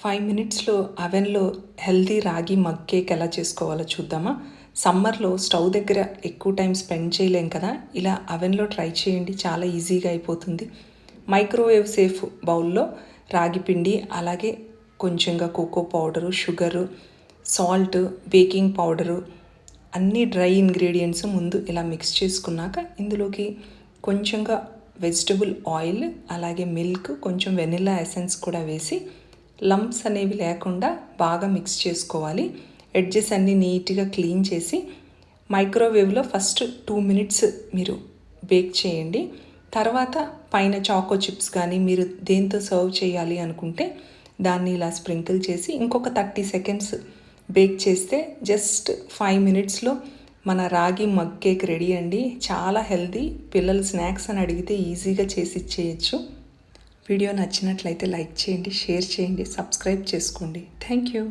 5 మినిట్స్లో అవెన్లో హెల్తీ రాగి mug cake ఎలా చేసుకోవాలో చూద్దామా. సమ్మర్లో స్టవ్ దగ్గర ఎక్కువ టైం స్పెండ్ చేయలేం కదా, ఇలా అవెన్లో ట్రై చేయండి, చాలా ఈజీగా అయిపోతుంది. మైక్రోవేవ్ సేఫ్ బౌల్లో రాగి పిండి, అలాగే కొంచెంగా cocoa powder, sugar, salt, baking powder, అన్ని డ్రై ఇంగ్రీడియంట్స్ ముందు ఇలా మిక్స్ చేసుకున్నాక ఇందులోకి కొంచెంగా వెజిటబుల్ ఆయిల్, అలాగే మిల్క్, కొంచెం వెనిలా ఎసెన్స్ కూడా వేసి లంప్స్ అనేవి లేకుండా బాగా మిక్స్ చేసుకోవాలి. ఎడ్జెస్ అన్నీ నీట్గా క్లీన్ చేసి మైక్రోవేవ్లో ఫస్ట్ 2 మినిట్స్ మీరు బేక్ చేయండి. తర్వాత పైన చాకో చిప్స్ కానీ మీరు దేంతో సర్వ్ చేయాలి అనుకుంటే దాన్ని ఇలా స్ప్రింకిల్ చేసి ఇంకొక 30 సెకండ్స్ బేక్ చేస్తే జస్ట్ 5 మినిట్స్లో మన రాగి మగ్ కేక్ రెడీ అండి. చాలా హెల్దీ, పిల్లలు స్నాక్స్ అని అడిగితే ఈజీగా చేసి ఇచ్చేయచ్చు. వీడియో నచ్చినట్లయితే లైక్ చేయండి, షేర్ చేయండి, సబ్స్క్రైబ్ చేసుకోండి. Thank you.